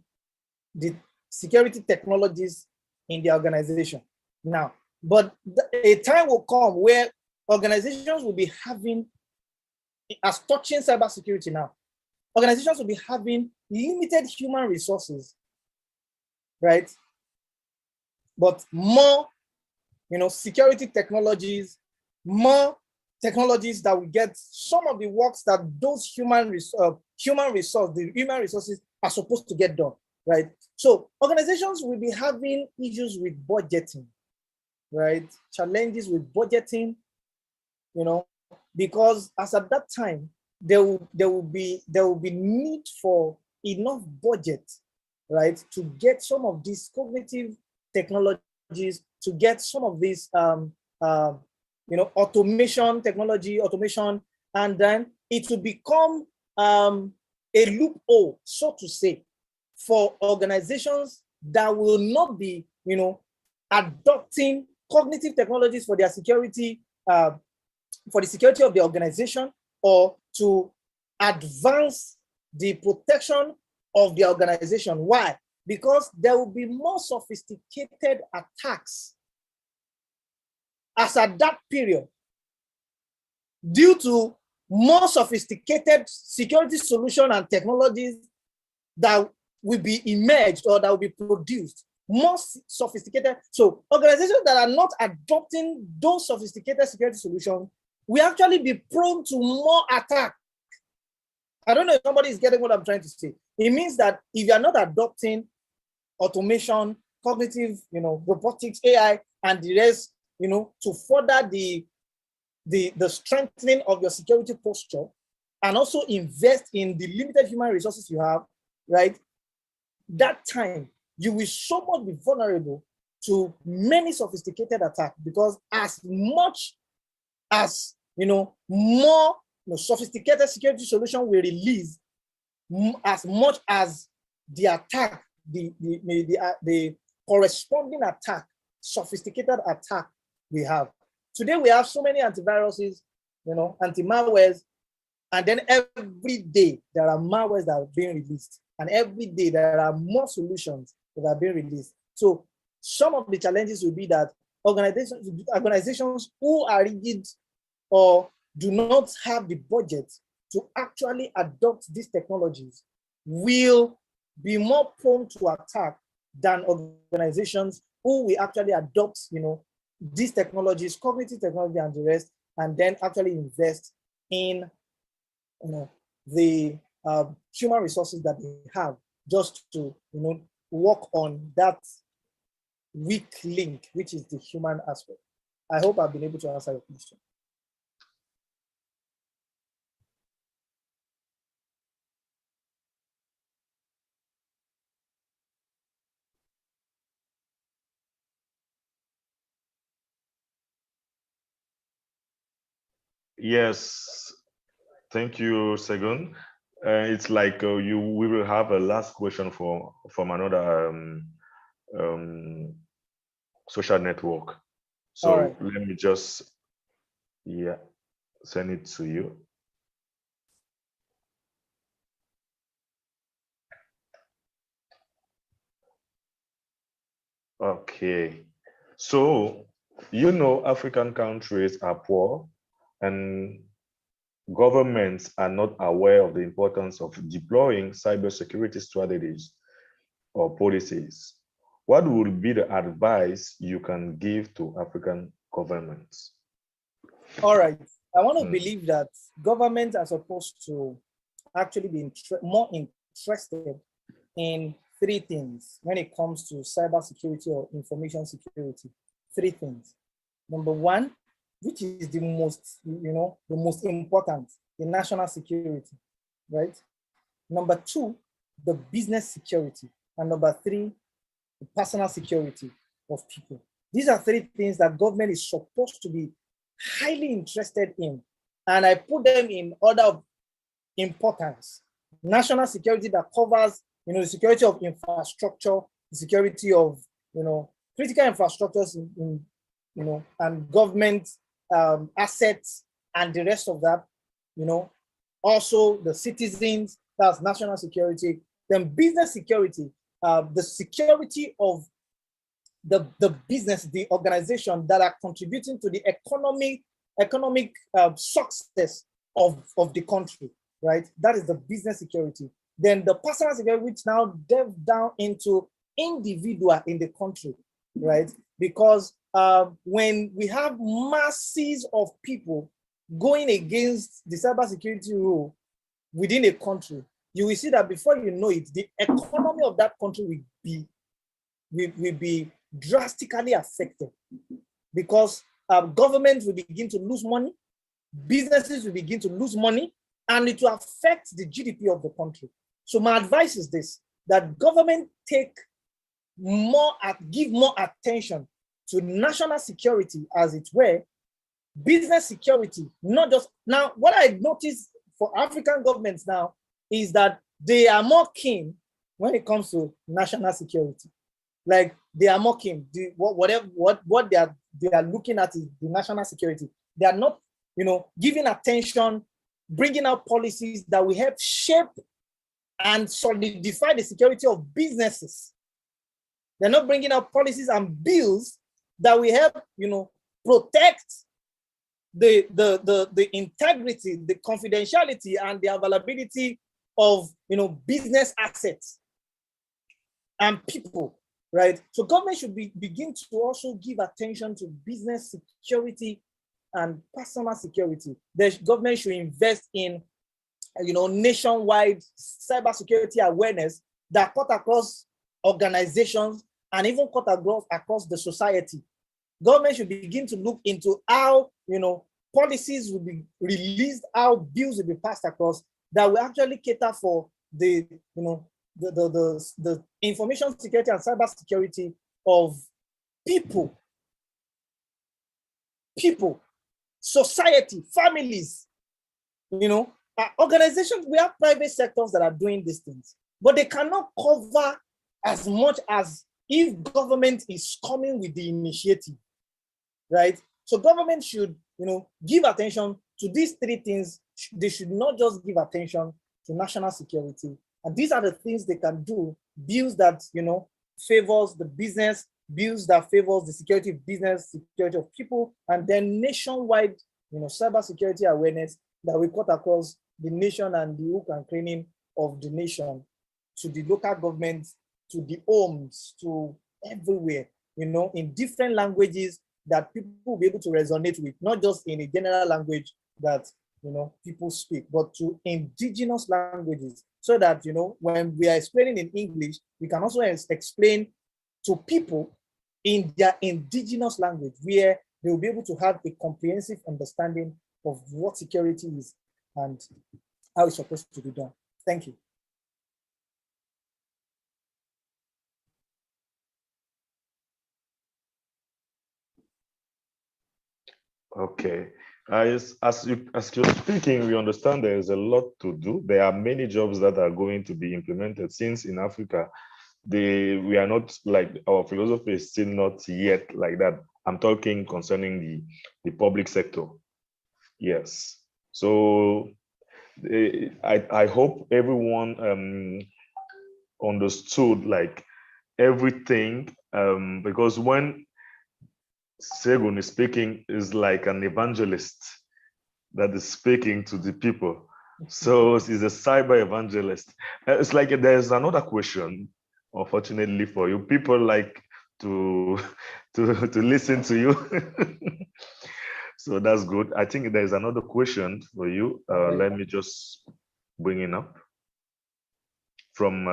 the security technologies in the organization now. But a time will come where organizations will be having, as touching cybersecurity now, organizations will be having limited human resources, right? But more, security technologies, more technologies that will get some of the works that those human resources are supposed to get done, right? So organizations will be having issues with budgeting, right? Challenges with budgeting, because as at that time, there will be need for enough budget, right, to get some of these cognitive technologies, to get some of these automation, and then it will become a loophole, so to say, for organizations that will not be, adopting cognitive technologies for their security, for the security of the organization, or to advance the protection of the organization. Why? Because there will be more sophisticated attacks as at that period, due to more sophisticated security solutions and technologies that will be emerged or that will be produced, more sophisticated. So organizations that are not adopting those sophisticated security solutions will actually be prone to more attack. I don't know if somebody is getting what I'm trying to say. It means that if you're not adopting automation, cognitive, robotics, AI, and the rest, to further the strengthening of your security posture, and also invest in the limited human resources you have, right? That time, you will so much be vulnerable to many sophisticated attacks, because as much as, more sophisticated security solution will release, as much as the attack, the corresponding attack, sophisticated attack we have. Today we have so many antiviruses, anti-malwares, and then every day there are malwares that are being released, and every day there are more solutions that are being released. So some of the challenges will be that organizations who are rigid or do not have the budget to actually adopt these technologies will be more prone to attack than organizations who will actually adopt, these technologies, cognitive technology and the rest, and then actually invest in, the human resources that they have just to, work on that weak link, which is the human aspect. I hope I've been able to answer your question. Yes, thank you, Segun. It's like we will have a last question from another social network. So right. Let me just send it to you. Okay, so African countries are poor and governments are not aware of the importance of deploying cybersecurity strategies or policies. What would be the advice you can give to African governments? All right. I want to believe that governments are supposed to actually be more interested in three things when it comes to cybersecurity or information security. Three things. Number one, which is the most important, the national security, right? Number two, the business security. And number three, the personal security, of people. These are three things that government is supposed to be highly interested in. And I put them in order of importance. National security that covers, the security of infrastructure, the security of, critical infrastructures and government assets and the rest of that, also the citizens, that's national security. Then business security, the security of the business, the organization that are contributing to the economic success of the country, right? That is the business security. Then the personal security, which now delve down into individual in the country, right? Because when we have masses of people going against the cybersecurity rule within a country, you will see that before you know it, the economy of that country will be drastically affected, because government will begin to lose money, businesses will begin to lose money, and it will affect the GDP of the country. So my advice is this, that government give more attention to national security, as it were, business security, not just. Now, what I noticed for African governments now is that they are more keen when it comes to national security. Like, they are more keen. What they are looking at is the national security. They are not, giving attention, bringing out policies that will help shape and solidify the security of businesses. They're not bringing out policies and bills that will help, protect the integrity, the confidentiality, and the availability of, business assets and people, right? So government should begin to also give attention to business security and personal security. The government should invest in, nationwide cybersecurity awareness that cut across organizations and even cut across the society. Government should begin to look into how, policies will be released, how bills will be passed across that will actually cater for the information security and cyber security of people, society, families, organizations. We have private sectors that are doing these things, but they cannot cover as much as if government is coming with the initiative, right? So government should, give attention to these three things. They should not just give attention to national security. And these are the things they can do, bills that, favors the business, bills that favors the security of business, security of people, and then nationwide, cybersecurity awareness that we cut across the nation and the hook and craning of the nation, to the local governments, to the homes, to everywhere, in different languages that people will be able to resonate with, not just in a general language that, people speak, but to indigenous languages, so that, when we are explaining in English, we can also explain to people in their indigenous language, where they will be able to have a comprehensive understanding of what security is and how it's supposed to be done. Thank you. Okay. As you're speaking, we understand there is a lot to do. There are many jobs that are going to be implemented, since in Africa, we are not, like, our philosophy is still not yet like that. I'm talking concerning the public sector. Yes. So I hope everyone understood, like, everything, because when Segun is speaking, is like an evangelist that is speaking to the people. So he's a cyber evangelist. It's like there's another question, unfortunately for you. People like to listen to you. So that's good. I think there's another question for you. Let me just bring it up. From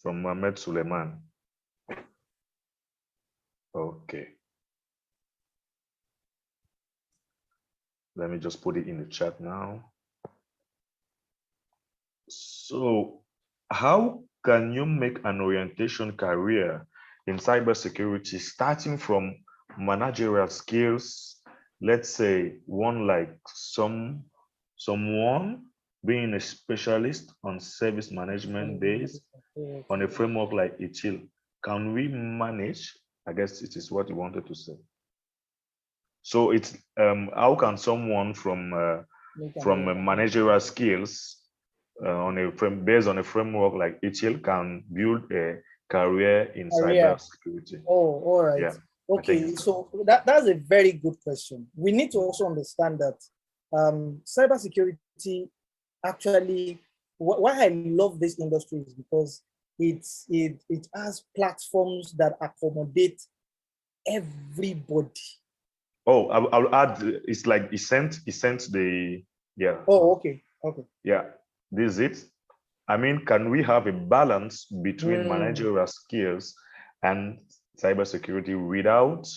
Mohamed Suleiman. Okay. Let me just put it in the chat now. So, how can you make an orientation career in cybersecurity, starting from managerial skills, let's say one like someone being a specialist on service management based on a framework like ETIL. Can we manage? I guess it is what you wanted to say. So it's how can someone from managerial skills based on a framework like ETIL can build a career in cybersecurity? Oh, all right. Yeah, okay, so that's a very good question. We need to also understand that cybersecurity actually, why I love this industry is because it has platforms that accommodate everybody. Oh, I'll add. It's like he sent the Oh, okay. Yeah, this is it. I mean, can we have a balance between managerial skills and cybersecurity without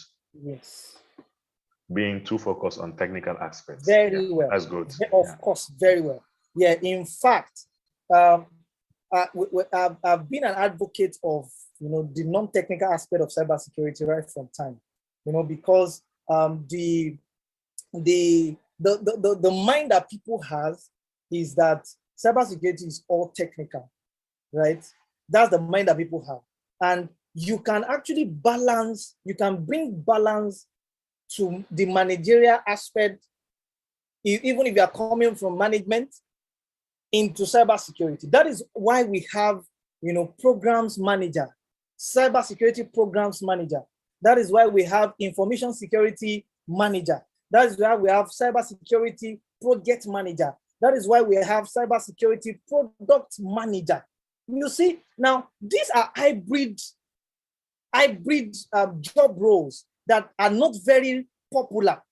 being too focused on technical aspects? Very well. That's good. Of course, very well. Yeah, in fact, I've been an advocate of the non-technical aspect of cybersecurity right from time, because the mind that people have is that cybersecurity is all technical, right? That's the mind that people have. And you can actually balance, you can bring balance to the managerial aspect, even if you are coming from management into cybersecurity. That is why we have, programs manager, cybersecurity programs manager. That is why we have information security manager. That is why we have cybersecurity project manager. That is why we have cybersecurity product manager. You see, now these are hybrid job roles that are not very popular,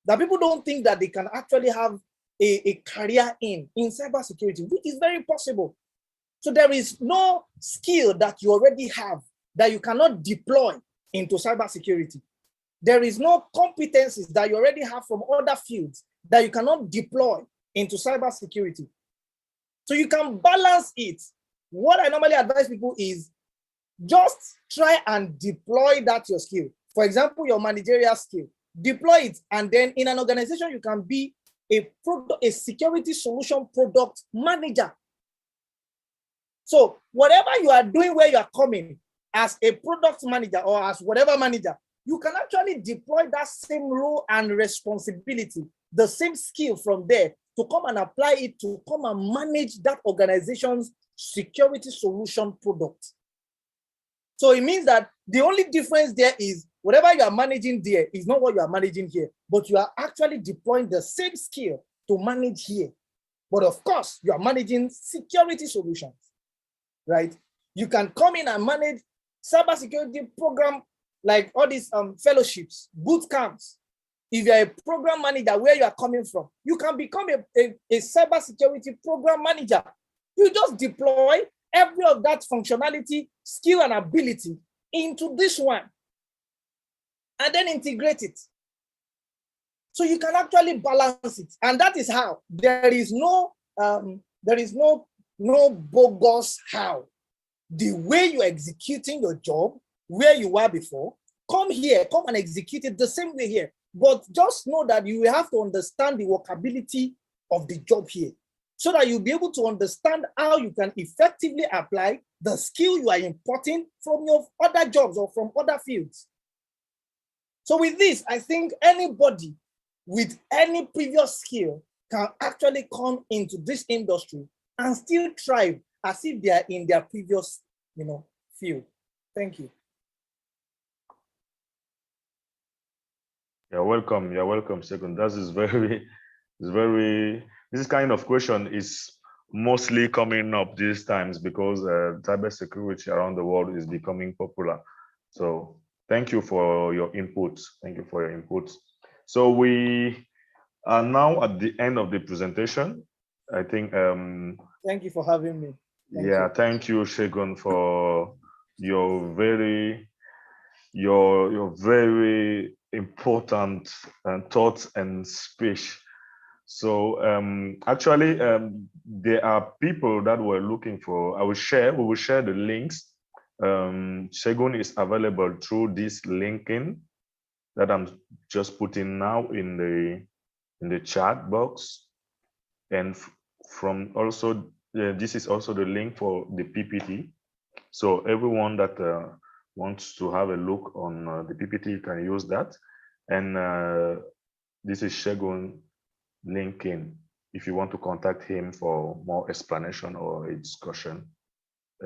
that people don't think that they can actually have a career in cybersecurity, which is very possible. So there is no skill that you already have that you cannot deploy into cybersecurity. There is no competencies that you already have from other fields that you cannot deploy into cybersecurity. So you can balance it. What I normally advise people is just try and deploy that your skill. For example, your managerial skill, deploy it, and then in an organization, you can be a security solution product manager. So whatever you are doing where you are coming as a product manager or as whatever manager, you can actually deploy that same role and responsibility, the same skill from there to come and apply it to come and manage that organization's security solution product. So it means that the only difference there is whatever you are managing there is not what you are managing here, but you are actually deploying the same skill to manage here. But of course, you are managing security solutions, right? You can come in and manage cybersecurity program, like all these fellowships, boot camps. If you're a program manager where you are coming from, you can become a cybersecurity program manager. You just deploy every of that functionality, skill, and ability into this one, and then integrate it. So you can actually balance it. And that is how there is no bogus how. The way you're executing your job, where you were before, come here, come and execute it the same way here. But just know that you have to understand the workability of the job here, so that you'll be able to understand how you can effectively apply the skill you are importing from your other jobs or from other fields. So with this, I think anybody with any previous skill can actually come into this industry and still thrive as if they are in their previous, field. Thank you. You're welcome. You're welcome, Second. This kind of question is mostly coming up these times because cybersecurity around the world is becoming popular. So thank you for your input. Thank you for your input. So we are now at the end of the presentation. I think. Thank you for having me. Thank you, Shegun, for your very important thoughts and speech. So actually, there are people that we're looking for. We will share the links Segun is available through this linking that I'm just putting now in the chat box, and from also this is also the link for the PPT. So everyone that wants to have a look on the PPT can use that, and this is Segun linking if you want to contact him for more explanation or a discussion.